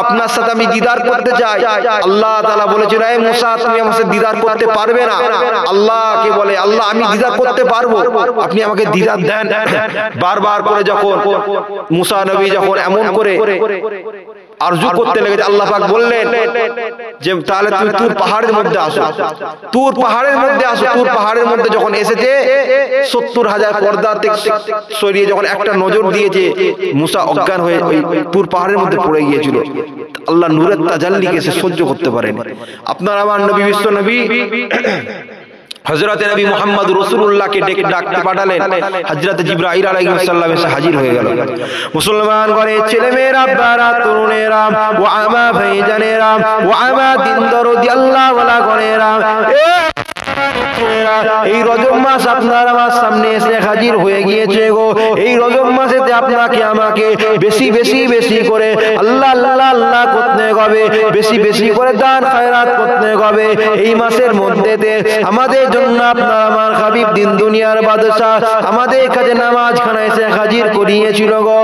আপনার সাথে আমি দিদার করতে চাই। আল্লাহ তাআলা বলেছেন, হে মুসা তুমি আমার সাথে দিদার করতে পারবে না। আল্লাহকে বলে, আল্লাহ আমি দিদার করতে পারবো, আপনি আমাকে দিদার দেন। বারবার করে যখন মুসা নবী যখন এমন করে আরজু করতে লেগেছে, আল্লাহ পাক বললেন যে তাহলে তুই তুর পাহাড়ের মধ্যে আসো, তুর পাহাড়ের মধ্যে আসো। তুর পাহাড়ের মধ্যে যখন এসেছে ৭০,০০০ পর্দা থেকে সরিয়ে যখন একটা নজর দিয়েছে, মুসা অজ্ঞান হয়ে ওই তুর পাহাড়ের মধ্যে পড়ে গিয়েছিল। আল্লাহ নূরের তাজাল্লিকে সে সহ্য করতে পারেন। আপনার আমার নবী বিশ্ব নবী হযরত নবী মুহাম্মদ রাসূলুল্লাহকে ডেকে ডাকতে পাঠালেন। হযরত জিবরাইল আলাইহিস সালাম এসে হাজির হয়ে গেল। মুসলমান ঘরে ছেলেমেয়েরা, আব্বারা, তরুণেরা, ওয়ামা ভাইজানেরা, ওয়ামা দিন দরদি আল্লাহওয়ালা ঘরেরা, এই রজব মাস আপনার আমার সামনে এসে হাজির হয়ে গিয়েছে গো। এই রজব মাসেতে আপনাকে আমাকে বেশি বেশি বেশি করে আল্লাহ আল্লাহ আল্লাহ করতে হবে, বেশি বেশি করে দান খায়রাত করতে হবে। এই মাসের মধ্যেতে আমাদের জন্য আপনার আমার হাবিব দিন দুনিয়ার বাদশা আমাদের কাছে নামাজ খানা এসে হাজির করিয়েছিল গো।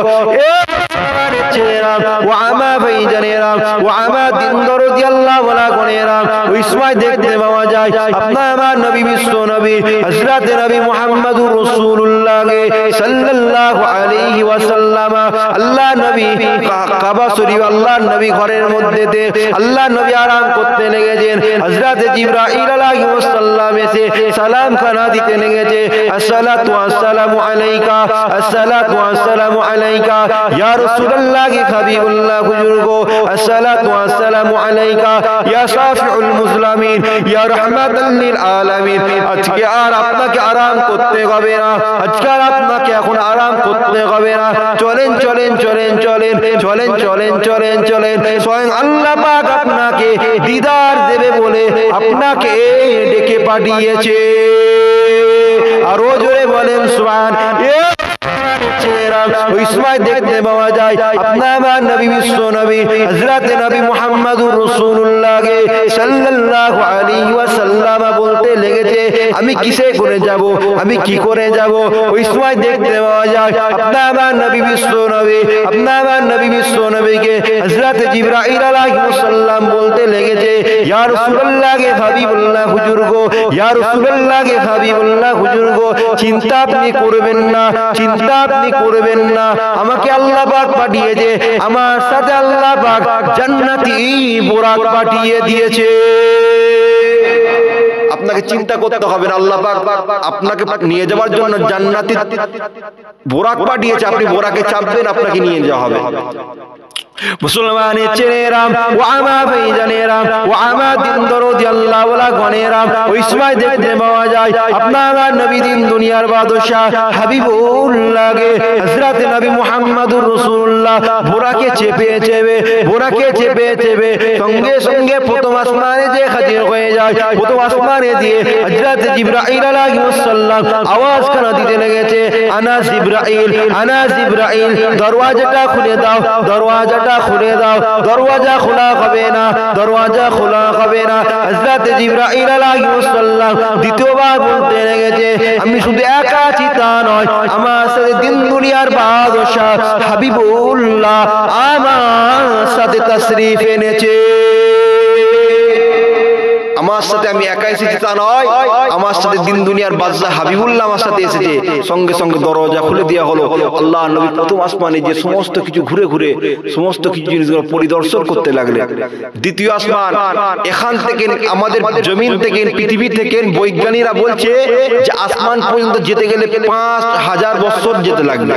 ওয়ামা ভাইজানেরা, ওয়ামা দিন দরদি আল্লাহওয়ালা গণেরা, ওই সময় দেখতে পাওয়া যায় আপনার আমার নবী বিশ্ব নবী হযরত নবী মুহাম্মদুর রাসূলুল্লাহ সাল্লাল্লাহু আলাইহি ওয়াসাল্লাম আল্লাহ নবী কাবা শরীফ আল্লাহ নবী ঘরের মধ্যেতে আল্লাহ নবী আরাম করতে লেগেছেন। হযরত জিবরাইল আলাইহিস সালাম এসে সালাম খানা দিতে লেগেছে। আসসালাতু ওয়াসসালামু আলাইকা, আসসালাতু ওয়াসসালামু আলাইকা ইয়া রাসূলুল্লাহ হাবিবুল্লাহ হুজুর গো, আসসালাতু ওয়াসসালামু আলাইকা ইয়া শাফিউল মুসলিমিন ইয়া রাহমাতাল লিল আলামিন। আজকে আর আপনাকে আরাম করতে হবে না, আজকে আর আপনাকে এখন আরাম করতে হবে না। চলেন চলেন চলেন চলেন চলেন চলেন চলেন চলেন, স্বয়ং আল্লাহ পাক আপনাকে দিদার দেবে বলে আপনাকে ডেকে পাঠিয়েছে। আরো জোরে বলেন সুবহান। ওই সময় দেখতে পাওয়া যায় আপনার আমার নবী বিশ্ব নবী হযরত নবী মুহাম্মদুর রাসূলুল্লাহ সাল্লাল্লাহু আলাইহি ওয়াসাল্লাম বলতে লেগেছে, আমি কিসে করে যাব, আমি কি করে যাব। ওই সময় দেখতে পাওয়া যায় আপনার আমার নবী বিশ্ব নবী আপনার আমার নবী বিশ্ব নবীকে হযরত জিবরাইল আলাইহিস সালাম বলতে লেগেছে, ইয়া রাসূলুল্লাহ হাবিবুল্লাহ হুজুর গো, ইয়া রাসূলুল্লাহ হাবিবুল্লাহ হুজুর গো, চিন্তা আপনি করবেন না, চিন্তা আপনি করবেন না, আমাকে আল্লাহ পাক পাঠিয়েছে, আমার সাথে আল্লাহ পাক জান্নাতি বোরাক পাঠিয়ে দিয়েছে। আপনাকে চিন্তা করতে হবে না, আল্লাহ পাক আপনাকে নিয়ে যাওয়ার জন্য জান্নাতি বোরাক পাঠিয়েছে। আপনি বোরাকে চাপবেন, আপনাকে নিয়ে যাওয়া হবে। মুসলমানের ছেলেরা, ওয়ামা ভাইজানেরা, ওয়ামা দিন দরদি আল্লাহওয়ালা গণেরা, ওই সময় দেখতে পাওয়া যায় আপনার নবী দিন দুনিয়ার বাদশা হাবিবুল্লাহ হযরত নবী মুহাম্মদুর রাসূলুল্লাহ বোরাকে চেপে চেপে বোরাকে চেপে চেপে সঙ্গে সঙ্গে প্রথম আসমানে যে হাজির হয়ে যায়। প্রথম আসমানে দিয়ে হযরত জিবরাইল আলাইহিস সালাম আওয়াজ কানা দিতে লেগেছে, আনা জিবরাইল, আনা জিবরাইল, দরওয়াজাটা খুলে দাও, দরওয়াজাটা খুলে দাও। দরওয়াজা খোলা হবে না, দরওয়াজা খোলা হবে না। হযরত জিবরাইল আলাইহিস সালাম দ্বিতীয়বার বলতে লেগেছে, আমি শুধু একা আছি তা নয়, আমার সাথে দিন দুনিয়ার বাদশা হাবিবুল্লাহ আমার সাথে তাশরীফ এনেছে। আমার সাথে আমি একা এসেছি তা নয়, আমার সাথে দিন দুনিয়ার বাদশা হাবিবুল্লাহ আমার সাথে এসেছে। সঙ্গে সঙ্গে দরজা খুলে দেওয়া হলো। আল্লাহ নবী প্রথম আসমানে যে সমস্ত কিছু ঘুরে ঘুরে সমস্ত কিছু জিনিসগুলো পরিদর্শন করতে লাগলেন। দ্বিতীয় আসমান, এখান থেকে আমাদের জমিন থেকে পৃথিবী থেকে বৈজ্ঞানিকরা বলছে যে আসমান পর্যন্ত যেতে গেলে ৫,০০০ বছর যেতে লাগবে,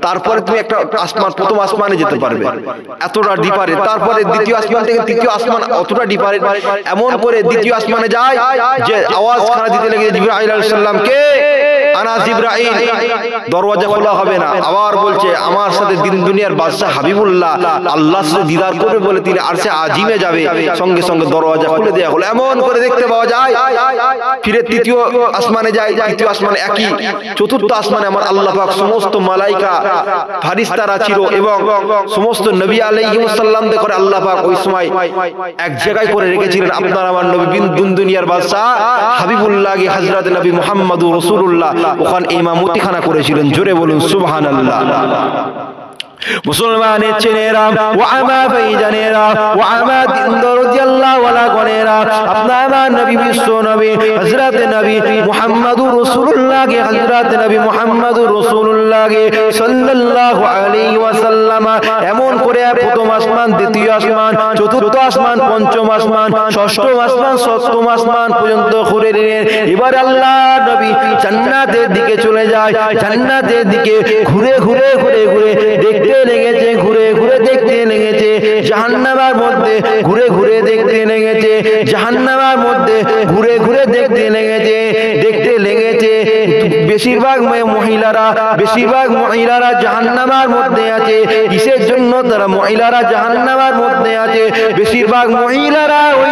তারপরে তুমি একটা আসমান প্রথম আসমানে যেতে পারবে, এতটা ডিফারেন্ট। তারপরে দ্বিতীয় আসমান থেকে তৃতীয় আসমান অতটা ডিফারেন্ট। এমন করে দ্বিতীয় আসমানে যায় যে আওয়াজ খানা দিতে লেগে জিবরাইল আলাইহিস সালাম কে, আনা জিবরাইল, দরওয়াজা খোলা হবে না। আবার বলছে আমার সাথে দিন দুনিয়ার বাদশা হাবিবুল্লাহ আল্লাহর সাথে দিদার করবে বলে তিনি আরশে আজিমে যাবে। সঙ্গে সঙ্গে দরওয়াজা খুলে দেওয়া হলো। এমন করে দেখতে পাওয়া যায় ফিরে তৃতীয় আসমানে যায়, তৃতীয় আসমানে একই। চতুর্থ আসমানে আমার আল্লাহ পাক সমস্ত মালাইকা ফারিস্তারা ছিল এবং সমস্ত নবী আলাইহিস সালাম দের করে আল্লাহ পাক ওই সময় এক জায়গায় করে রেখেছিলেন। আপনার আমার নবী দিন দুনিয়ার বাদশা হাবিবুল্লাহ হযরত নবী মুহাম্মদুর রাসূলুল্লাহ ওখানে ইমামতি খানা করেছিলেন। জোরে বলুন সুবহানাল্লাহ। মুসলমানের ছেলেরা ও আমার ভাইজানেরা ও আমার দিনদার রাদিয়াল্লাহু আনহু গণেরা, আপনার আমার নবী বিশ্ব নবী হযরত নবী মুহাম্মদুর রাসূলুল্লাহ কে হযরত নবী মুহাম্মদুর রাসূলুল্লাহ কে সাল্লাল্লাহু আলাইহি ওয়াসাল্লাম এমন করে প্রথম আসমান, দ্বিতীয় আসমান, চতুর্থ আসমান, পঞ্চম আসমান, ষষ্ঠ আসমান, সপ্তম আসমান পর্যন্ত ঘুরে নিলেন। এবার আল্লাহ নবী জান্নাতের দিকে চলে যায়। জান্নাতের দিকে ঘুরে ঘুরে ঘুরে ঘুরে দেখতে লেগেছে, ঘুরে ঘুরে দেখতে লেগেছে। জাহান্নামের মধ্যে ঘুরে ঘুরে দেখতে লেগেছে। জাহান্নামের মধ্যে ঘুরে ঘুরে দেখতে লেগেছে, দেখতে লেগেছে। বেশিরভাগ মহিলারা জাহান্নামের মধ্যে আছে। কিসের জন্য তারা মহিলারা জাহান্নামের মধ্যে আছে? বেশিরভাগ মহিলারা ওই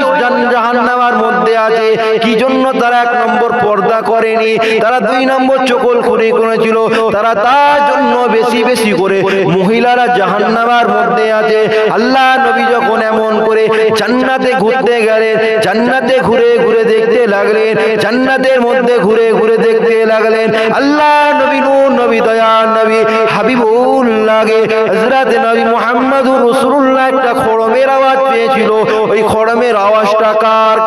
জাহান্নামের মধ্যে আছে কি জন্য? তারা 1 নম্বর পর্দা করেনি, তারা 2 নম্বর চকলখুরি করেছিল, তারা তার জন্য বেশি বেশি করে মহিলারা জাহান্নামের মধ্যে আছে। আল্লাহ নবী যখন এমন করে জান্নাতে ঘুরতে গেলেন, জান্নাতে ঘুরে ঘুরে দেখতে লাগলেন, জান্নাতের মধ্যে ঘুরে ঘুরে দেখতে লাগলেন। আল্লাহ নবী নূর নবী দয়াল নবী হাবিবুল্লাহ হযরত নবী মুহাম্মদুর রাসূলুল্লাহ একটা খড়মের আওয়াজ পেয়েছিল। ওই খড়মের আওয়াজটা কার?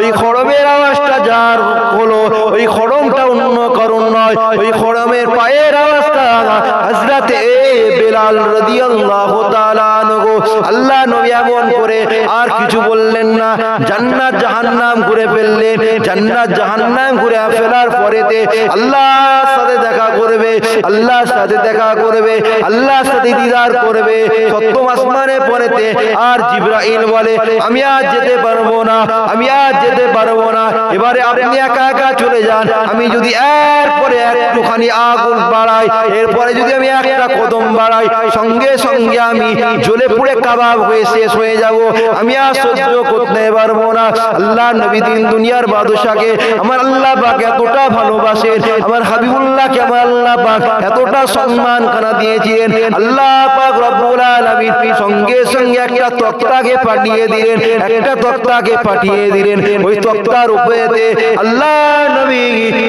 ওই খড়মের আওয়াজটা যার হলো, ওই খড়মটা অন্য কারণ নয়, ওই খড়মের পায়ের আওয়াজটা হযরত বেলাল রাদিয়াল্লাহু তাআলা আনহু। আল্লাহ নবী এমন করে আর কিছু বললেন না, জান্নাত জাহান্নাম ঘুরে ফেললেন। জান্নাত জাহান্নাম ঘুরে ফেলার পরেতে আল্লাহর সাথে দেখা করবে, আল্লাহর সাথে দেখা করবে, আল্লাহর সাথে দিদার করবে। সপ্তম আসমানে পরেতে আর জিবরাইল বলে, আমি আজ যেতে পারবো না, আমি আজ যেতে পারবো না, এবারে আপনি একা একা চলে যান। আমি যদি এরপরে একটুখানি আগুন বাড়াই, এরপরে যদি আমি একটা কদম বাড়াই, সঙ্গে সঙ্গে আমি জ্বলে পুড়ে কাবাব হয়ে শেষ হয়ে যাব। আমি আর সহ্য করতে পারবো না। আল্লাহ নবী দিন দুনিয়ার বাদশাকে আমার আল্লাহ পাক এতটা ভালোবাসেন, আমার হাবিবুল্লাহকে আমার আল্লাহ পাক এতটা সম্মান খানা দিয়েছেন। আল্লাহ পাক রব্বুল আলামিন সঙ্গে সঙ্গে একটা তক্তাকে পাঠিয়ে দিলেন, একটা তক্তাকে পাঠিয়ে দিলেন। ওই তক্তার উপরেতে আল্লাহ নবী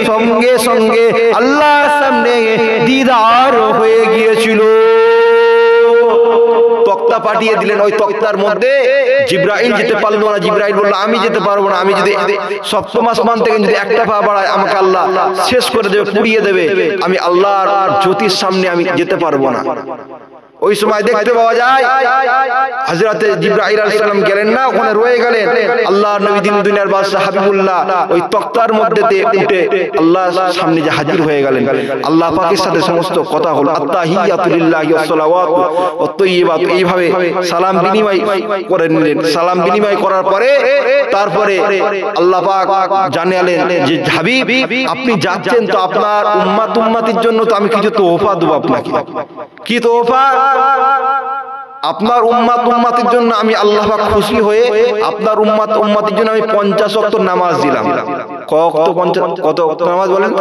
সঙ্গে সঙ্গে আল্লাহর সামনে দিদার হয়ে গিয়েছিল। তক্তা পাঠিয়ে দিলেন, ওই তক্তার মধ্যে জিবরাইল যেতে পারলো না। জিবরাইল বলল, আমি যেতে পারবো না, আমি যদি সপ্তম আসমান থেকে যদি একটা পা বাড়ায় আমাকে আল্লাহ শেষ করে দেবে, পুড়িয়ে দেবে। আমি আল্লাহর জ্যোতির সামনে আমি যেতে পারবো না। ওই সময় দেখতে পাওয়া যায় হযরত জিবরাইল আলাইহিস সালাম গেলেন না, ওখানে রয়ে গেলেন। আল্লাহর নবী দিন দুনিয়ার বাদশা হাবিবুল্লাহ ওই তক্তার মধ্যেতে উঠে আল্লাহর সামনে যে হাজির হয়ে গেলেন। আল্লাহ পাকের সাথে সমস্ত কথা হলো, আত্তাহিয়াতু লিল্লাহি ওয়াস সালাওয়াতু ওয়াত তাইয়্যিবাত, এইভাবে সালাম বিনিময় করে নিলেন। সালাম বিনিময় করার পরে তারপরে আল্লাহ পাক জানালেন যে হাবিব আপনি যাচ্ছেন তো আপনার উম্মতির জন্য তো আমি কিছু তোহফা দেব আপনাকে। কি তোহফা? আপনার উম্মতির জন্য আমি আল্লাহ পাক খুশি হয়ে আপনার উম্মতির জন্য আমি 50 ওয়াক্ত নামাজ দিলাম। কত ওয়াক্ত নামাজ বলেন?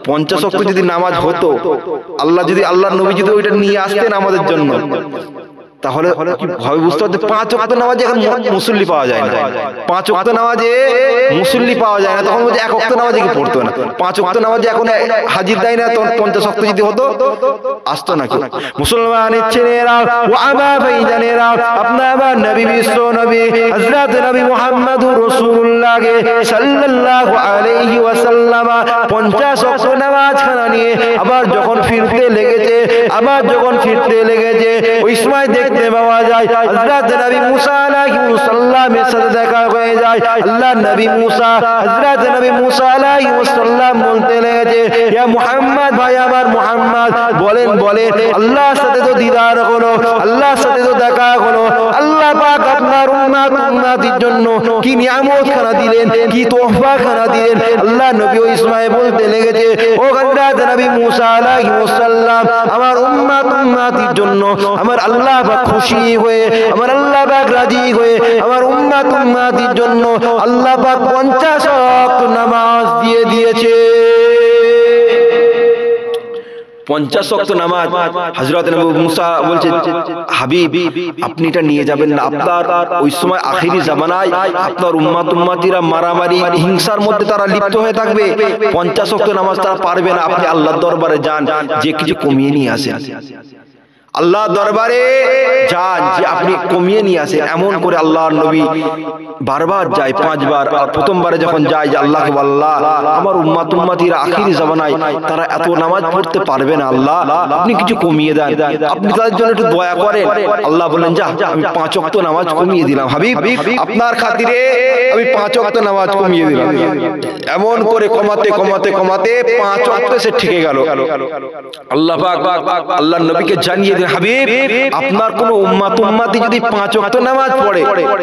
50 ওয়াক্ত যদি নামাজ হতো, আল্লাহর নবী যদি ওইটা নিয়ে আসতেন আমাদের জন্য, তাহলে কি ভাবে বুঝতে পারতে? 5 ওয়াক্ত নামাজে এখন মুসল্লি পাওয়া যায় না। 5 ওয়াক্ত নামাজে মুসল্লি পাওয়া যায় না। তখন বলছে 1 ওয়াক্ত নামাজে কি পড়তো না? 5 ওয়াক্ত নামাজে এখন হাজির দেয় না। তখন 50 ওয়াক্ত যদি হতো আসতো না। মুসলমানের ছেলেরা ও আমার ভাইজানেরা, আপনার নবী বিশ্ব নবী হযরত নবী মুহাম্মদুর রাসূলুল্লাহ সাল্লাল্লাহু আলাইহি ওয়াসাল্লাম 50 ওয়াক্ত নামাজ খানা নিয়ে আবার যখন ফিরতে লেগেছে, ওই সময় দেখতে পাওয়া যায় হযরত নবী মুসা আলাইহিস সালামের সাথে দেখা হয়ে যায়। আল্লাহ নবী মুসা, হযরত নবী মুসা আলাইহিস সালাম বলতে লেগেছে, ইয়া মুহাম্মদ, ভাই আমার মুহাম্মদ, বলেন আল্লাহর সাথে তো দিদার হলো, আল্লাহর সাথে তো দেখা হলো। আল্লাহ পাক আপনার উম্মতির জন্য কি নিয়ামত খানা দিলেন, কি তোহফা খানা দিলেন। আল্লাহ নবী ওই সময় বলতে লেগেছে, ও হযরত নবী মুসা আলাইহিস সালাম, আমার উম্মতির জন্য আমার আল্লাহ পাক খুশি হয়ে, আমার আল্লাহ পাক রাজি হয়ে আমার উম্মতির জন্য আল্লাহ পাক 50 ওয়াক্ত নামাজ দিয়ে দিয়েছে। 50 ওয়াক্ত নামাজ। হযরত নবী মুসা বলছে, হাবিব আপনি এটা নিয়ে যাবেন না। আপনার ওই সময় আখিরি জামানায় আপনার উম্মতিরা মারামারি হিংসার মধ্যে তারা লিপ্ত হয়ে থাকবে। 50 ওয়াক্ত নামাজ তারা পারবে না। আপনি আল্লাহর দরবারে যান, যে কিছু কমিয়ে নিয়ে আসেন। আল্লাহ দরবারে যান যে আপনি কমিয়ে নিয়ে আসেন, এমন করে আল্লাহর নবী বারবার যায়, 5 বার। আর প্রথমবারে যখন যায় যে আল্লাহকে আল্লাহ আমার উম্মতিরা আখিরি জামানায় তারা এত নামাজ পড়তে পারবে না, আল্লাহ আপনি কিছু কমিয়ে দেন, আপনি তাদের জন্য একটু দয়া করেন। আল্লাহ বলেন যা আমি 5 ওয়াক্ত নামাজ কমিয়ে দিলাম হাবিব, আপনার খাতিরে আমি 5 ওয়াক্ত নামাজ কমিয়ে দিলাম। এমন করে কমাতে কমাতে কমাতে 5 ওয়াক্ত সে ঠিক গেল। আল্লাহ পাক আল্লাহর নবীকে জানিয়ে দিলেন হাবিব আপনার কোন উম্মতি যদি 5 ওয়াক্ত নামাজ পড়ে,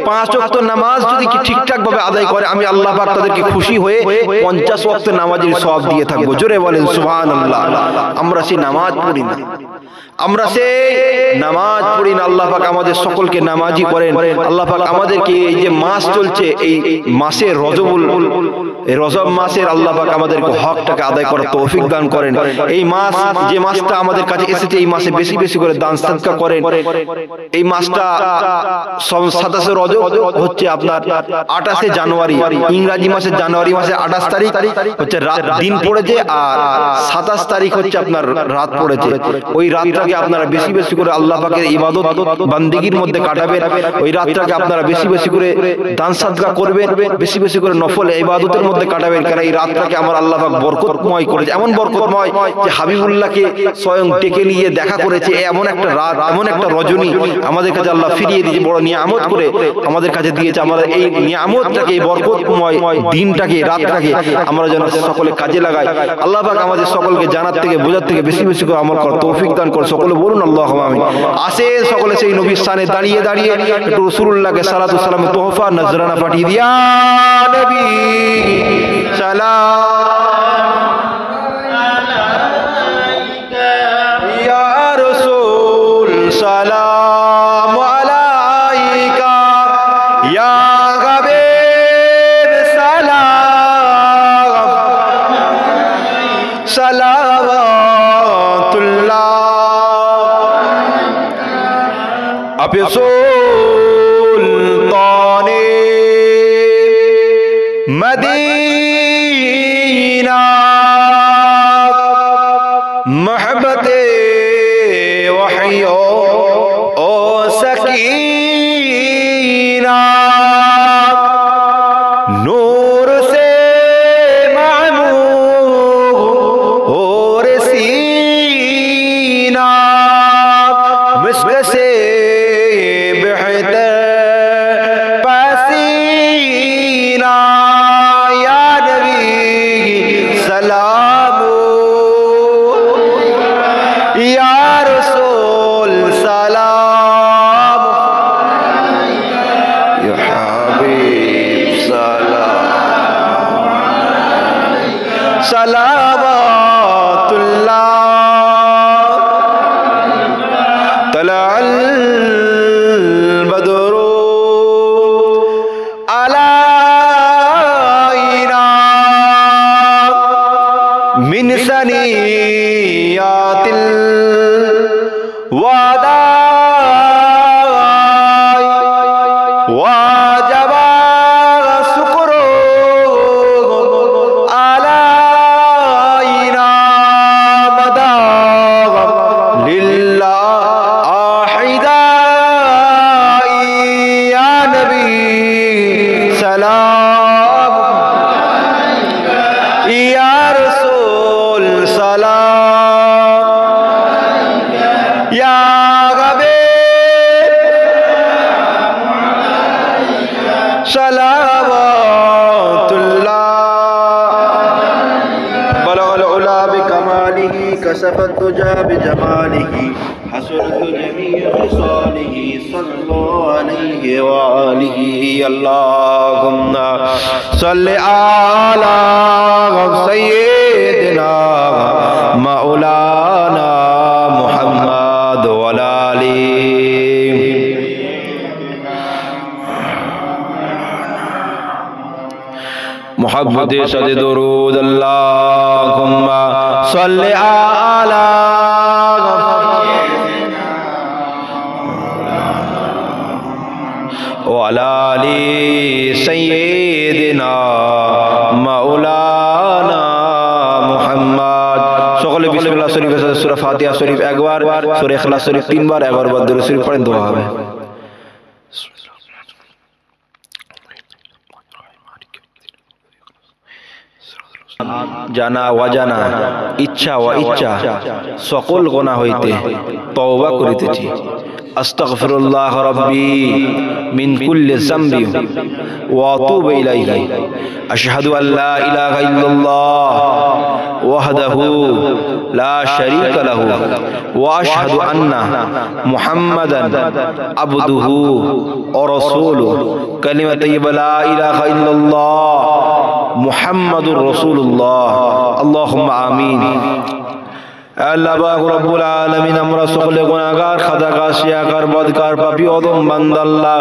5 ওয়াক্ত নামাজ যদি ঠিকঠাক ভাবে আদায় করে, আমি আল্লাহ পাক তাদেরকে খুশি হয়ে 50 ওয়াক্ত নামাজের সওয়াব দিয়ে থাকবো। জোরে বলেন সুবহানাল্লাহ। আমরা সেই নামাজ পড়ি না, আমরা সেই নামাজ পড়ি না। আল্লাহ পাক আমাদের সকলকে নামাজি করেন। আল্লাহ পাক আমাদেরকে এই যে মাস চলছে, এই মাসে রজব মাসের আল্লাহ পাক আমাদেরকে হকটাকে আদায় করার তৌফিক দান করেন। এই মাস যে মাসটা আমাদের কাছে এসেছে, এই মাসে বেশি বেশি করে দান সাদকা করেন। এই মাসটা 27 রজব হচ্ছে আপনার 28 জানুয়ারি, ইংরেজি মাসের জানুয়ারি মাসের 28 তারিখ হচ্ছে রাত দিন পড়েছে, আর 27 তারিখ হচ্ছে আপনার রাত পড়েছে। ওই রাতটাকে আপনারা বেশি বেশি করে আল্লাহ পাকের ইবাদত বান্দিগির মধ্যে কাটাবেন। ওই রাতটাকে আপনারা বেশি বেশি করে দান সাদকা করবেন, বেশি বেশি করে নফল ইবাদতের মধ্যে কাটাবেন। কারণ এই রাতটাকে আমার আল্লাহ পাক বরকতময় করেছে, এমন বরকতময় যে হাবিবুল্লাহকে স্বয়ং ডেকে নিয়ে দেখা করেছে। এমন একটা রাত, এমন একটা রজনী আমাদের কাছে আল্লাহ ফিরিয়ে দিয়েছে, বড় নিয়ামত করে আমাদের কাছে দিয়েছে। আমরা এই নিয়ামতটাকে, এই বরকতময় দিনটাকে, রাতটাকে আমরা যেন সকলে কাজে লাগাই। আল্লাহ পাক আমাদের সকলকে জানার থেকে বোঝার থেকে বেশি বেশি করে আমল করার তৌফিক দান করে। সকলে বলুন আল্লাহুম্মা আমিন। আসেন সকলে সেই নবীর শানে দাঁড়িয়ে দাঁড়িয়ে একটু রাসূলুল্লাহকে সালাতু সালামের তোহফা নজরানা পাঠিয়ে দিয়া নবী সালাম আলাইকা ইয়া রাসূল সালাম আলাইকা ইয়া হাবিব সালাম সালাওয়াতুল্লাহ আপে সুলতানে মদিনা महबते वहियो ओ सकीना नूर से मामूर और सीना मिस्क से बेहतर पसीना या नबी सलाम या रसूल सलाम या हबीब सलाम सलावतुल्लाह तलअल बदरु अलैना मिन सनियातिल वाजबा शुक्रो अलैना मदा लिल्लाह आहिदा या नबी सलाम या रसूल सलाम या सलावतुल्लाह बलगल उला बिकमालिही कसफत तुजा बिजमालिही हसरत जमीअ खिसालिही सल्लल्लाहु अलैहि व आलिहि अल्लाहुम्मा सल्लि अला सय्यिदिना मौलाना मुहम्मद व अला आलिहि मोहब्बत सद दुरूद अल्लाहुम्मा सल्लि अला व अला आलि सय्यिदिना मौलाना मुहम्मद। সকলে বিসমিল্লাহ শরীফের সাথে সূরা ফাতিহা শরীফ একবার, সূরা ইখলাস শরীফ 3 বার, 11 বার দরুদ শরীফ পড়েন, দোয়া হবে। জানা ওয়াজানা, ইচ্ছা ওয়া ইচ্ছা সকল গুনাহ হইতে তওবা করিতেছি। আস্তাগফিরুল্লাহ রাব্বি মিন কুল্লি যামবি ওয়া আতুবু ইলাইহি। আশহাদু আল্লা ইলাহা ইল্লাল্লাহ ওয়াহদাহু লা শারীকা লাহু ওয়া আশহাদু আন্না মুহাম্মাদান আবদুহু ওয়া রাসূলুহু। কালিমা তাইয়্যিবা লা ইলাহা ইল্লাল্লাহ মুহাম্মাদুর রাসূলুল্লাহ। আল্লাহুম্মা আমিন। আল্লাহ পাক রব্বুল আলামিন, আমরা সকলে গুনাহগার, খাতাকার, শিয়াকার, বদকার, পাপী, অদম বান্দা আল্লাহ,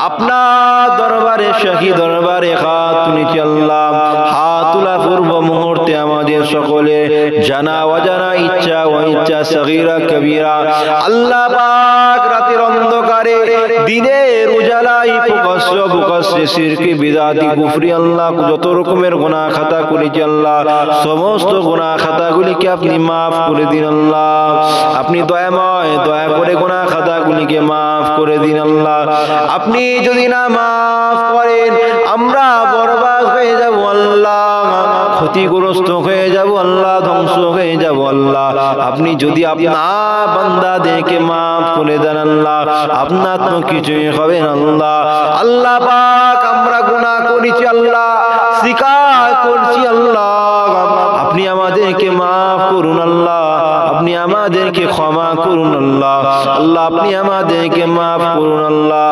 আপনার দরবারে শাহী দরবারে হাত তুলেছি আল্লাহ। হাত তোলা পূর্ব মুহূর্তে আমাদের সকলে জানা অজানা, ইচ্ছা ও ইচ্ছা, সগীরা কবীরা আল্লাহ পাক রাতের অন্ধকারে দিনের উজালাই প্রকাশ্যে শিরকি বিদআতি কুফরি আল্লাহ যত রকমের গুনাহ খাতা করেছি আল্লাহ, সমস্ত গুনাহ খাতাগুলিকে আপনি মাফ করে দিন আল্লাহ। আপনি দয়াময়, দয়া করে গুনাহ খাতাগুলিকে মাফ করে দিন আল্লাহ। আপনি যদি না মাফ করেন আমরা বরবাদ হয়ে যাব আল্লাহ, ক্ষতিগ্রস্ত হয়ে যাব আল্লাহ, ধ্বংস হয়ে যাব আল্লাহ। আপনি যদি আপনার বান্দাদেরকে মাফ করে দেন আল্লাহ, আপনার তো কিছুই হবে না আল্লাহ। আল্লাহ পাক আমরা গুনাহ করেছি আল্লাহ, স্বীকার করছি আল্লাহ, আপনি আমাদেরকে মাফ করুন আল্লাহ, আপনি আমাদেরকে ক্ষমা করুন আল্লাহ। আল্লাহ আপনি আমাদেরকে মাফ করুন আল্লাহ।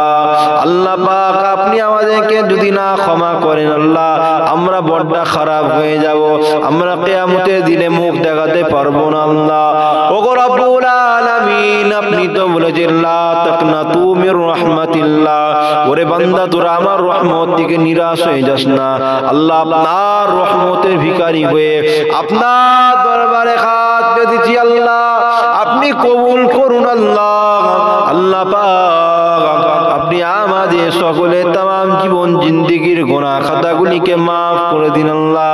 আল্লাহ পাক আপনি আমাদেরকে যদি না ক্ষমা করেন আল্লাহ, আমরা বড় খারাপ হয়ে যাব, আমরা কিয়ামতের দিনে মুখ দেখাতে পারবো না আল্লাহ। ওগো রব্বুল আলামিন, আপনি তো বলেছেন লা তাকনাতু মির রাহমাতিল্লাহ, ওরে বান্দা তোরা আমার রহমত থেকে নিরাশ হয়ে যাস না আল্লাহ। আপনার রহমতের ভিখারি হয়ে আপনার দরবারে হাত পেতেছি আল্লাহ, আপনি কবুল করুন আল্লাহ। আল্লাহ পাক আপনি আমাদের সকলে তাম জীবন জিন্দেগির গুনাহ খাতাগুলিকে মাফ করে দিন আল্লাহ।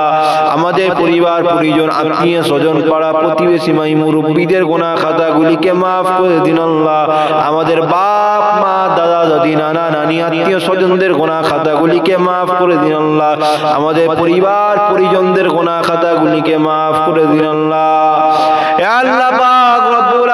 আমাদের পরিবার পরিজন, আত্মীয় স্বজন, পাড়া প্রতিবেশী, মাই মুরব্বীদের গুনাহ খাতাগুলিকে মাফ করে দিন আল্লাহ। আমাদের বাপ মা, দাদা দাদি, নানা নানি, আত্মীয় স্বজনদের গুনাহ খাতাগুলিকে মাফ করে দিন আল্লাহ। আমাদের পরিবার পরিজনদের গুনাহ খাতাগুলিকে মাফ করে দিন আল্লাহ। হে আল্লাহ পাক রব্বুল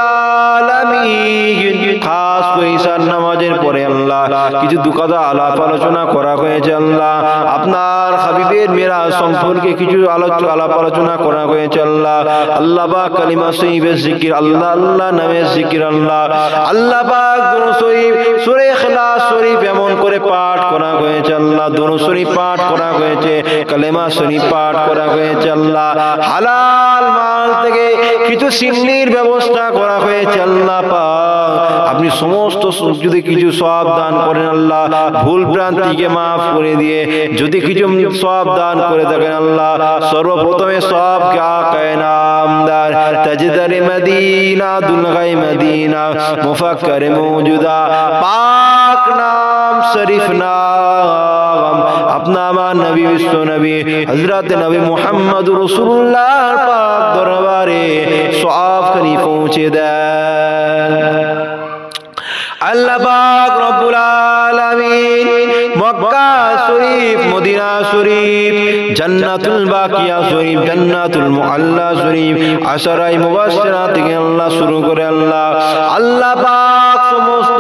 আলামিন, খাস করে ঈশার নামাজের পরে আল্লাহ কিছু দুকথা আলাপ আলোচনা করা হয়েছে আল্লাহ। আপনার হাবিবের মেরাজ সম্পর্কে কিছু আলাপ আলোচনা করা হয়েছে আল্লাহ। আল্লাহ পাক কালিমা শরীফের জিকির, আল্লাহ আল্লাহ নামের জিকির আল্লাহ। আল্লাহ পাক দুরূদ শরীফ, সূরা ইখলাস শরীফ এমন করে পাঠ করা হয়েছে আল্লাহ। দুরূদ শরীফ পাঠ করা হয়েছে, কালেমা শরীফ পাঠ করা হয়েছে আল্লাহ। হালাল মাল থেকে কিছু সিন্নির ব্যবস্থা করা হয়েছে আল্লাহ পাক। আপনি সমস্ত যদি কিছু সওয়াব দান করেন আল্লাহ, ভুল ভ্রান্তিকে মাফ করে দিয়ে যদি কিছু সওয়াব দান করে থাকেন আল্লাহ, সর্বপ্রথমে সওয়াবকে আকায়ে নামদার, তাজদারে মদিনা, দুলগায়ে মদিনা, মুফাক্কারে মওজুদা, পাক নাম শরীফ নাম আপনা আমার নবী বিশ্ব নবী হযরত নবী মুহাম্মদুর রাসূলুল্লাহর পাক দরবারে সওয়াব খানি পৌঁছে দেন। আল্লাহ পাক রব্বুল আলামিন মক্কা শরীফ, মদিনা শরীফ, জান্নাতুল বাকিয়া শরীফ, জান্নাতুল মুআল্লা শরীফ, আশরায়ে মুবাশশিরা থেকে আল্লাহ শুরু করে আল্লাহ আল্লাহ পাক সমস্ত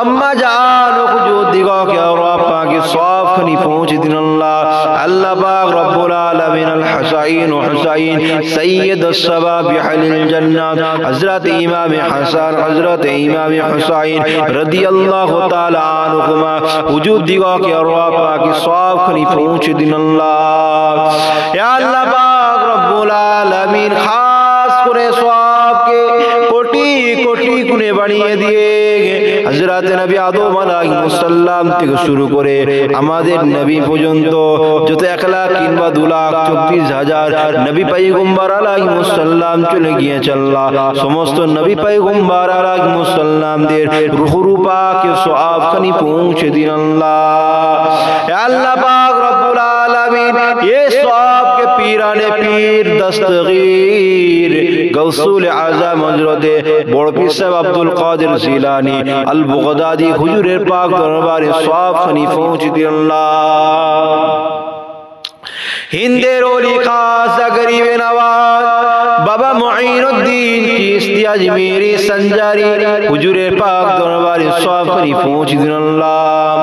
আম্মা জান ও হুজুরদিগকে আল্লাহ পাকের সওয়াব খানি পৌঁছে দিন আল্লাহ। আল্লাহ পাক রব্বুল আলামিন আল হাসাইন ও হুসাইন সাইয়্যিদুস সাবাবিহিল জান্নাত হযরত ইমাম হাসান, হযরত ইমাম হুসাইন রাদিয়াল্লাহু তাআলা আনহুমা হুজুরদিগকে আল্লাহ পাকের সওয়াব খানি পৌঁছে দিন আল্লাহ। ইয়া আল্লাহ পাক রব্বুল আলামিন খাস করে সওয়াবকে কোটি কোটি গুণে বাড়িয়ে দিয়ে হযরত নবী আদম আলাইহিস সালাম থেকে শুরু করে আমাদের নবী পর্যন্ত যত 1 লাখ কিংবা 2,24,000 নবী পয়গম্বর আলাইহিস সালাম চলে গিয়েছে আল্লাহ। সমস্ত নবী পয়গম্বর আলাইহিস সালামদের রূহ পাকে সওয়াব খানি পৌঁছে দিন আল্লাহ। হে আল্লাহ পাক রব্বুল আলামিন এই সওয়াব के पीराने पीर दस्तगीर गौस গৌসুল আজম হযরতে বড় পীর সাহেব আব্দুল কাদের জিলানী আল বগদাদি হুজুরের পাক দরবারে সওয়াব খানি পৌঁছে দিন আল্লাহ। হিন্দের ওলি খাসা গরিবে নওয়াজ বাবা মুঈনুদ্দিন চিশতি আজমিরি সঞ্জারি হুজুরের পাক দরবারে সওয়াব খানি পৌঁছে দিন আল্লাহ।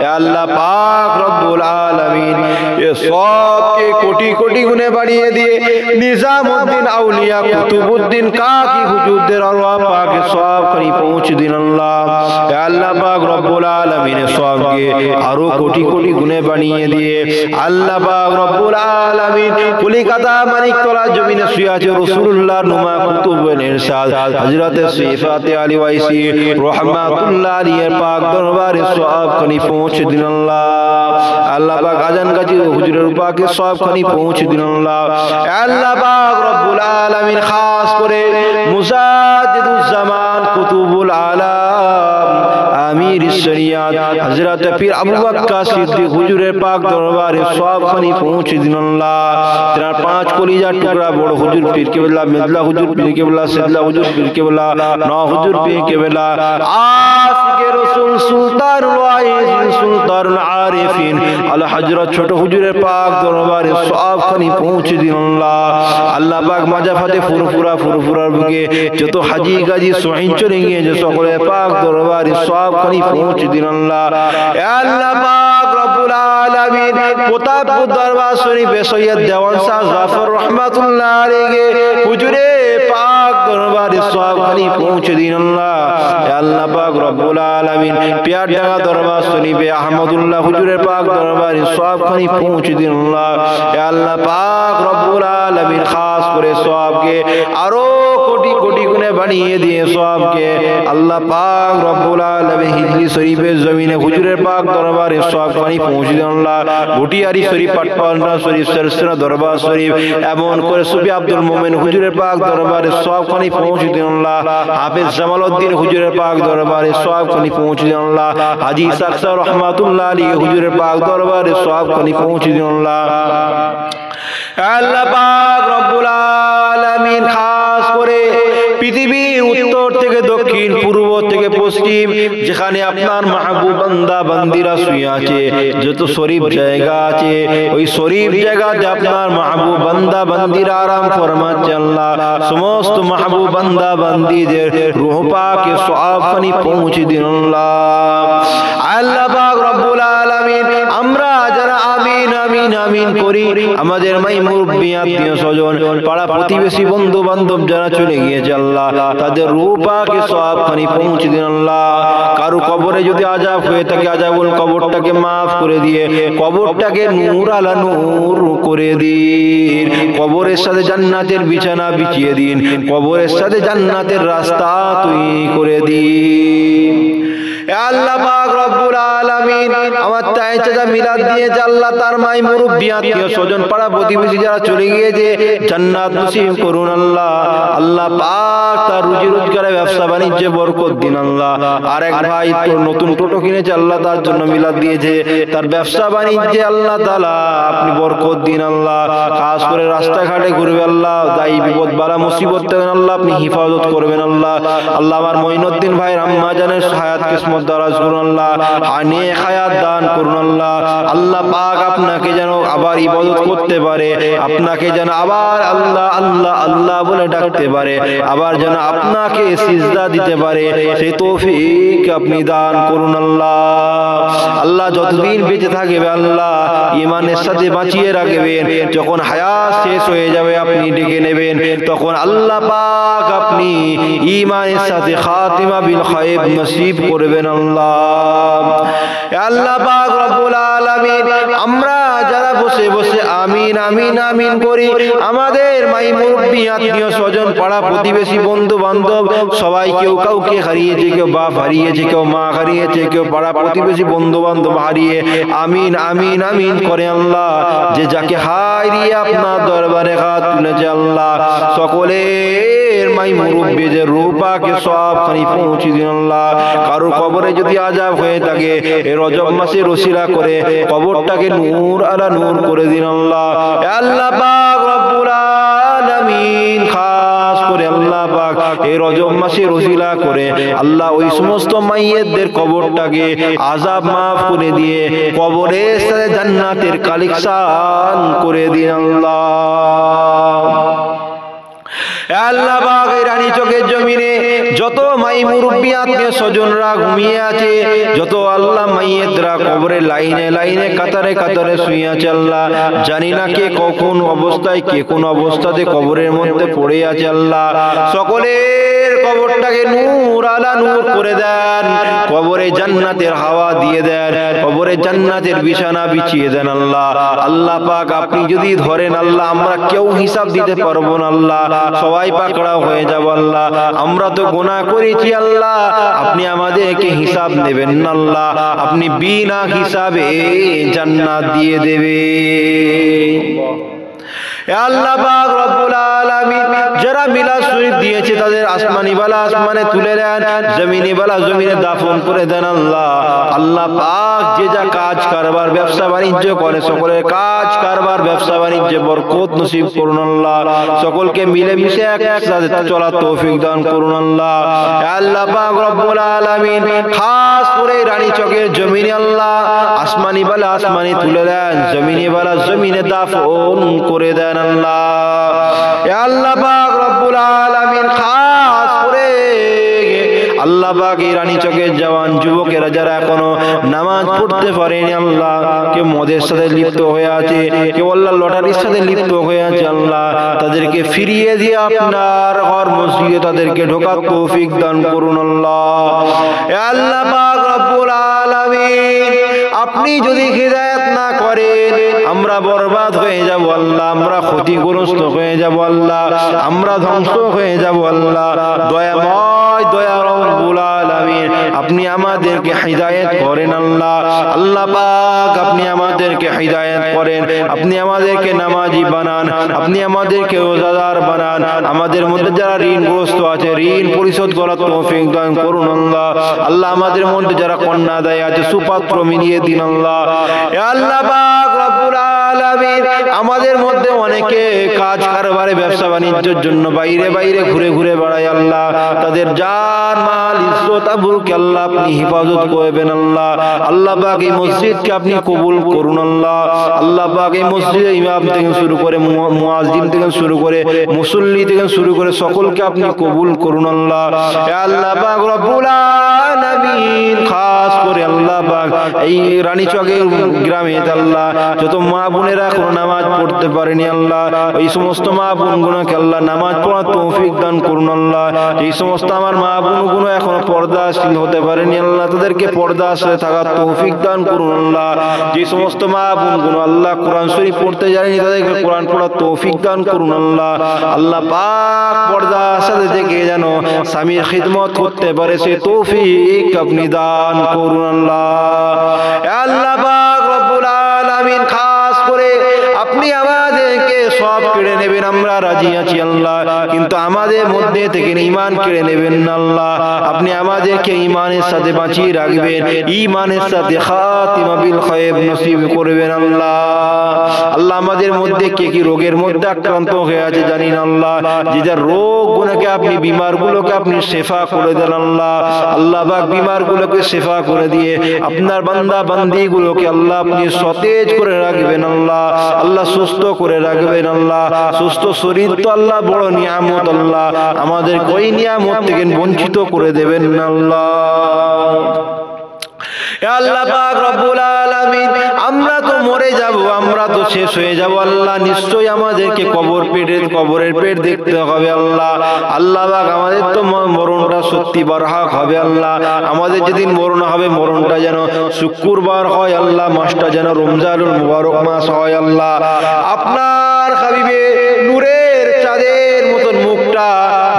এ আল্লাহ পাক রব্বুল আলামিন এ সবকে কোটি কোটি গুণে বাড়িয়ে দিয়ে নিজামউদ্দিন আউলিয়া কুতুবউদ্দিন কাকি হুজুরদের আরওয়াহ পাকে সওয়াব খানি পৌঁছে দিন আল্লাহ। এ আল্লাহ পাক রব্বুল আলামিন সবকে আরো কোটি কোটি গুণে বাড়িয়ে দিয়ে আল্লাহ পাক রব্বুল আলামিন কলিকাতা মানিকতলা জমিনে শুয়ে আছে রাসূলুল্লাহ নুমা কুতুবের ইরশাদ হযরত সিফাতে আলী ওয়াইসি রাহমাতুল্লাহ আলাইহির পাক দরবারে সওয়াব খানি পৌঁছে দিন আল্লাহ। আল্লাহ পাক আজান গাজী হুজুরের পাকে সওয়াব খানি পৌঁছে দিন আল্লাহ। আল্লাহ পাক রব্বুল আলামিন খাস করে মুজাদ্দিদুজ জামান কুতুবুল আলাম আমির শরিয়াত হযরত পীর আবু বকর সিদ্দিক হুজুরের পাক দরবারে সওয়াব খানি পৌঁছে দিন আল্লাহ। তেনার পাঁচ কলিজার টুকরা বড় হুজুর পীর কেবলা মেদলা হুজুর পীর কেবলা সিদলা হুজুর পীর কেবলা নওয়া হুজুর পীর কেবলা আশিকে রাসূল সুলতানুল ওয়াইজ সুলতানুল আরিফিন আল হযরত ছোট হুজুরের পাক দরবারে সওয়াব খানি পৌঁছে দিন আল্লাহ। আল্লাহ পাক মাজাফাতে ফুরফুরার বুকে যত হাজী গাজী সহিন চলে গিয়েছে সকলের পাক দরবারে সওয়াব খানি পৌঁছে দিন আল্লাহ। এ আল্লাহ পাক রব্বুল আলামিন প্রতাপপুর দরবার শরীফে সৈয়দ দেওয়ান শাহ জাফর রহমাতুল্লাহ আলাইহি হুজুরে পাক দরবারে সওয়াব খানি পৌঁছে দিন আল্লাহ। এ আল্লাহ পাক রব্বুল আলামিন পিয়ারডাঙ্গা দরবার শরীফে আহমদুল্লাহ হুজুরের পাক দরবারে সওয়াব খানি পৌঁছে দিন আল্লাহ। এ আল্লাহ পাক রব্বুল আলামিন খাস করে সওয়াবকে আরো কোটি কোটি গুণে বাড়িয়ে দিয়ে সওয়াবকে আল্লাহ পাক রব্বুল আলামিন হিজলি শরীফের জমিনে হুজুরের পাক দরবারে সওয়াব খানি পৌঁছে দিন আল্লাহ। ভুটিয়ারি শরীফ পাটপান্না শরীফ সরসনা দরবার শরীফ এমন করে সুফি আব্দুল মোমেন হুজুরের পাক দরবারে সওয়াব খানি পৌঁছে দিন আল্লাহ। হাফেজ জামালউদ্দিন হুজুরের পাক দরবারে সওয়াব খানি পৌঁছে দিন আল্লাহ। হাজী ইসহাক শাহ রহমাতুল্লাহ আলাইহি হুজুরের পাক দরবারে সওয়াব খানি পৌঁছে দিন আল্লাহ। আল্লাহ পাক রব্বুল আলামিন খাস করে পৃথিবীর উত্তর থেকে দক্ষিণ পূর্ব থেকে পশ্চিম যেখানে আপনার মাহবুব বান্দা বান্দিরা শুয়ে আছে যত শরীফ জায়গা আছে ওই শরীফ জায়গাতে আপনার মাহবুব বান্দা বান্দিরা আরাম ফরমাচ্ছে আল্লাহ। সমস্ত মাহবুব বান্দা বান্দিদের রূহ পাকে সওয়াব খানি পৌঁছে দিন আল্লাহ। আল্লাহ পাক রব্বুল আলামিন আমরা যারা আমিন আমিন আমিন করি আমাদের মাই মুরব্বি আত্মীয় স্বজন পাড়া প্রতিবেশী বন্ধু বান্ধব যারা চলে গিয়েছে আল্লাহ তাদের রূহ পাকে সওয়াব খানি পৌঁছে দিন আল্লাহ। কারো কবরে যদি আযাব হয়ে থাকে আযাবুল কবরটাকে মাফ করে দিয়ে কবরটাকে নূর আলা নূর করে দিন। কবরের সাথে জান্নাতের বিছানা বিছিয়ে দিন। কবরের সাথে জান্নাতের রাস্তা তৈরি করে দিন। আল্লাহ পাক রব্বুল আলামিন আমার তাই চাচা মিলাদ দিয়েছে আল্লাহ তার মাই মুরব্বি আত্মীয় স্বজন পাড়া প্রতিবেশী যারা চলে গিয়েছে জান্নাত নসিব করুন আল্লাহ। আল্লাহ পাক তার রুজি রোজগারে ব্যবসা বাণিজ্যে বরকত দিন আল্লাহ। আর এক ভাই তোর নতুন টোটো কিনেছে আল্লাহ তার জন্য মিলাদ দিয়েছে তার ব্যবসা বাণিজ্যে আল্লাহ তাআলা আপনি বরকত দিন আল্লাহ। খাস করে রাস্তাঘাটে ঘুরবে আল্লাহ দায়ী বিপদ বালা মুসিবত থেকে আল্লাহ আপনি হিফাজত করবেন আল্লাহ। আল্লাহ আমার মঈনুদ্দিন ভাই আম্মা জানের হায়াত কিসমত দারাজ করুন আল্লাহ। হানিয়ে হায়াত দান করুন আল্লাহ। আল্লাহ পাক আপনাকে যেন আবার ইবাদত করতে পারে আপনাকে যেন আবার আল্লাহ আল্লাহ আল্লাহ বলে ডাকতে পারে আবার যেন আপনাকে সিজদা দিতে পারে সেই তৌফিক আপনি দান করুন আল্লাহ। আল্লাহ যতদিন বেঁচে থাকবে আল্লাহ ঈমানের সাথে বাঁচিয়ে রাখবেন। যখন হায়াত শেষ হয়ে যাবে আপনি ডেকে নেবেন তখন আল্লাহ পাক আপনি ঈমানের সাথে খাতিমা বিল খায়র নসিব করবেন আল্লাহ। আল্লাহ পাক রব্বুল আলামিন আমরা যারা বসে বসে আমিন আমিন আমিন করি আমাদের মাই মুরব্বি আত্মীয় স্বজন পাড়া প্রতিবেশী বন্ধু বান্ধব সবাই কেউ কাউকে হারিয়েছে কেউ বাপ হারিয়েছে কেউ মা হারিয়েছে কেউ পাড়া প্রতিবেশী বন্ধু বান্ধব হারিয়ে আমিন আমিন আমিন করে আল্লাহ। যে যাকে হারিয়ে আপনার দরবারে হাত তুলেছে আল্লাহ সকলের মাই মুরব্বি যে রূহ পাকে সওয়াব খানি পৌঁছে দিন আল্লাহ। কারো কবরে যদি আযাব হয়ে থাকে এই রজব মাসে রসিলা করে কবরটাকে নূর আলা নূর করে দিন আল্লাহ। আল্লাহ পাক রব্বুল আলামিন খাস করে আল্লাহ পাক এই রজব মাসের ওসিলা করে আল্লাহ ওই সমস্ত মাইয়েতদের কবরটাকে আযাব মাফ করে দিয়ে কবরের সাথে জান্নাতের কালেকশন করে দিন আল্লাহ। আল্লাহ পাক এই রানী চকের জমিনে যত মাই মুরব্বি আত্মীয় স্বজনরা ঘুমিয়ে আছে, যত আল্লাহ মাইয়েতরা কবরের লাইনে লাইনে কাতারে কাতারে শুয়ে আছে আল্লাহ, জানি না কে কখন অবস্থায় কে কোন অবস্থাতে কবরের মধ্যে পড়ে আছে আল্লাহ, সকলের কবরটাকে নূর আলা নূর করে দেন, কবরে জান্নাতের হাওয়া দিয়ে দেন, কবরে জান্নাতের বিছানা বিছিয়ে দেন আল্লাহ। আল্লাহ পাক আপনি যদি ধরেন আল্লাহ, আমরা কেউ হিসাব দিতে পারবো না আল্লাহ, সবাই পাকড়াও হয়ে যাব আল্লাহ, আমরা তো গুনাহ করেছি আল্লাহ, আপনি আমাদেরকে হিসাব নেবেন না আল্লাহ, আপনি বিনা হিসাবে জান্নাত দিয়ে দেবেন। আল্লাহ পাক রব্বুল আলামিন যারা মিলাদ শরীফ দিয়েছে তাদের আসমানি বালা আসমানে তুলে দেন, জমিনি বালা জমিনে দাফন করে দেন আল্লাহ। আল্লাহ পাক যে যা কাজ কারবার ব্যবসা বাণিজ্য করে সকলের কাজ কারবার ব্যবসা বাণিজ্যে বরকত নসিব করুন আল্লাহ, সকলকে মিলেমিশে একসাথে চলার তৌফিক দান করুন আল্লাহ। আল্লাহ পাক রব্বুল আলামিন খাস করে রানী চকের জমিনে আল্লাহ আসমানি বালা আসমানে তুলে দেন, জমিনি বালা জমিনে দাফন করে দেন আল্লাহ। আল্লাহ পাক রব্বুল আলামিন খাস করে আল্লাহ পাক এই রানী চকের জওয়ান যুবকেরা যারা এখনো নামাজ পড়তে পারেনি আল্লাহ, কেউ মদের সাথে লিপ্ত হয়ে আছে, কেউ আল্লাহ লটারির সাথে লিপ্ত হয়ে আছে আল্লাহ, তাদেরকে ফিরিয়ে দিয়ে আপনার ঘর মসজিদে তাদেরকে ঢোকার তৌফিক দান করুন আল্লাহ। আল্লাহ পাক রব্বুল আলামিন আপনি যদি হিদায়াত না করেন আমরা বরবাদ হয়ে যাব আল্লাহ, আমরা ক্ষতিগ্রস্ত হয়ে যাব আল্লাহ, আমরা ধ্বংস হয়ে যাব আল্লাহ। দয়াময় দয়া রব্বুল আলামিন আপনি আমাদেরকে হিদায়াত করেন আল্লাহ। আল্লাহ পাক আপনি আমাদেরকে হিদায়াত করেন, আপনি আমাদেরকে নামাজি বানান, আপনি আমাদেরকে রোজাদার বানান, আমাদের মধ্যে যারা ঋণগ্রস্ত আছে ঋণ পরিশোধ করার তৌফিক দান করুন আল্লাহ। আল্লাহ আমাদের মধ্যে যারা কন্যা দায় আছে সুপাত্র মিলিয়ে দিন আল্লাহ। আল্লাহ পাক রব্বুল আলামিন আমাদের মধ্যে অনেকে কাজ কারবারে ব্যবসা বাণিজ্যের জন্য বাইরে বাইরে ঘুরে ঘুরে বেড়ায় আল্লাহ, তাদের জান মাল ইজ্জত আবরুকে আল্লাহ আপনি হেফাজত করবেন আল্লাহ। আল্লাহ পাক এই মসজিদকে আপনি কবুল করুন আল্লাহ। আল্লাহ পাক এই মসজিদে ইমাম থেকে শুরু করে মুয়াজ্জিন থেকে শুরু করে মুসল্লি থেকে শুরু করে সকলকে আপনি কবুল করুন আল্লাহ। আল্লাহ পাক রব্বুল আলামিন খাস করে আল্লাহ পাক এই রানী চকের গ্রামে আল্লাহ যত মা বোনেরা এখনো নামাজ পড়তে পারেনি আল্লাহ, এই সমস্ত মা বোনগুলোকে আল্লাহ নামাজ পড়ার তৌফিক দান করুন আল্লাহ। এই সমস্ত আমার মা বোনগুলো এখনো পর্দাশীল হতে পারেনি আল্লাহ, তাদেরকে পর্দার সাথে থাকার তৌফিক দান করুন আল্লাহ। যে সমস্ত মা বোনগুলো আল্লাহ কোরআন শরীফ পড়তে জানেনি তাদেরকে কোরআন পড়ার তৌফিক দান করুন আল্লাহ। আল্লাহ পাক পর্দার সাথে থেকে যেন স্বামীর খিদমত করতে পারে সে তৌফিক আপনি দান করুন আল্লাহ। আল্লাহ পাক রব্বুল আলামিন খাস করে আপনি আমাদেরকে সব কেড়ে নেবেন আমরা রাজি আছি আল্লাহ, কিন্তু আমাদের মধ্যে থেকে ঈমান কেড়ে নেবেন না আল্লাহ। আপনি আমাদেরকে ঈমানের সাথে বাঁচিয়ে রাখবেন, ঈমানের সাথে খাতিমা বিল খায়র নসিব করবেন আল্লাহ। আল্লাহ আমাদের মধ্যে কে কি রোগের মধ্যে আক্রান্ত হয়ে আছে জানি না আল্লাহ, যে যার রোগগুলোকে আপনি বিমারগুলোকে আপনি শেফা করে দেন আল্লাহ। আল্লাহ পাক বিমারগুলোকে শেফা করে দিয়ে আপনার বান্দা বান্দীগুলোকে আল্লাহ আপনি সতেজ করে রাখবেন আল্লাহ। আল্লাহ সুস্থ করে রাখবেন আল্লাহ। সুস্থ শরীর তো আল্লাহ বড় নিয়ামত আল্লাহ, আমাদের ওই নিয়ামত থেকে বঞ্চিত করে দেবেন না আল্লাহ। আল্লাহ পাক রব্বুল আলামিন আমরা তো মরে যাব, আমরা তো শেষ হয়ে যাব আল্লাহ, নিশ্চয়ই আমাদেরকে কবরের পেট দেখতে হবে আল্লাহ। আল্লাহ পাক আমাদের তো মরণটা সত্যি বারহাক হবে আল্লাহ, আমাদের যেদিন মরণ হবে মরণটা যেন শুক্রবার হয় আল্লাহ, মাসটা যেন রমজানুল মুবারক মাস হয় আল্লাহ। আপনার হাবিবে নূরের চাঁদের মতন মুখটা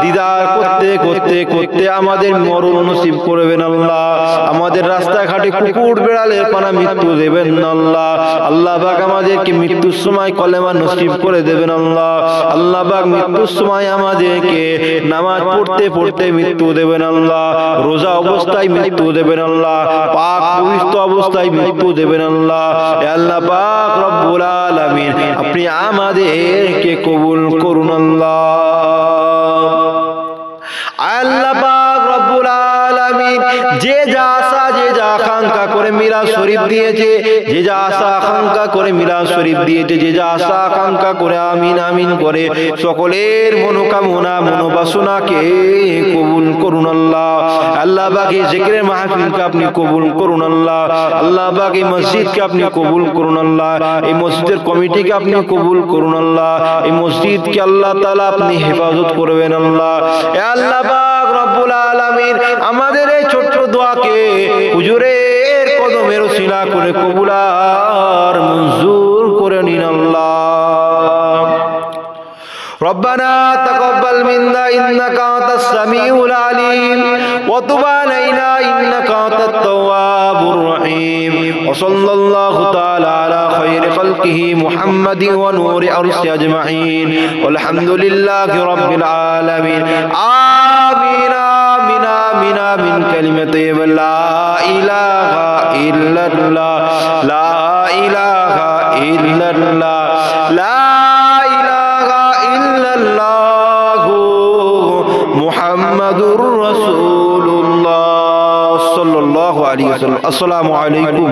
দিদার করতে করতে করতে আমাদের মরণ নসিব করবেন আল্লাহ। আমাদের রাস্তাঘাটে কুকুর বেড়ালে পানা মৃত্যু দেবেন না আল্লাহ। আল্লাহ পাক আমাদেরকে মৃত্যুর সময় কলেমা নসিব করে দেবেন আল্লাহ। আল্লাহ পাক মৃত্যুর সময় আমাদেরকে নামাজ পড়তে পড়তে মৃত্যু দেবেন আল্লাহ, রোজা অবস্থায় মৃত্যু দেবেন আল্লাহ, পাক পবিত্র অবস্থায় মৃত্যু দেবেন আল্লাহ। আল্লাহ পাক রব্বুল আলামিন আপনি আমাদেরকে কবুল করুন আল্লাহ। যে যা আশা যে যা আকাঙ্ক্ষা করে মিলাদ শরীফ দিয়েছে, যে যা আশা আকাঙ্ক্ষা করে মিলাদ শরীফ দিয়েছে, যে যা আশা আকাঙ্ক্ষা করে আমিন আমিন করে সকলের মনোকামনা মনোবাসনাকে কবুল করুন আল্লাহ। আল্লাহ বাকি জিকিরের মাহফিলকে আপনি কবুল করুন আল্লাহ। আল্লাহ বাকি মসজিদকে আপনি কবুল করুন আল্লাহ। এই মসজিদের কমিটিকে আপনি কবুল করুন আল্লাহ। এই মসজিদকে আল্লাহ তাআলা আপনি হেফাজত করবেন আল্লাহ। এ আল্লাহ পাক রব্বুল আলামিন আমাদের এই ছোট্ট দোয়াকে হুজুরের কদমের ওসিলা করে কবুল আর মঞ্জুর করে নিন আল্লাহ। ربنا تقبل منا إنك أنت السميع العليم وتب علينا إنك أنت التواب الرحيم وصلى الله تعالى على خير خلقه محمد ونور أرسه أجمعين والحمد لله رب العالمين آمين آمين آمين آمين كلمة لا إله إلا الله لا إله إلا الله لا মুহাম্মাদুর রাসূলুল্লাহ সাল্লাল্লাহু আলাইহি ওয়াসাল্লাম। আসসালামু আলাইকুম।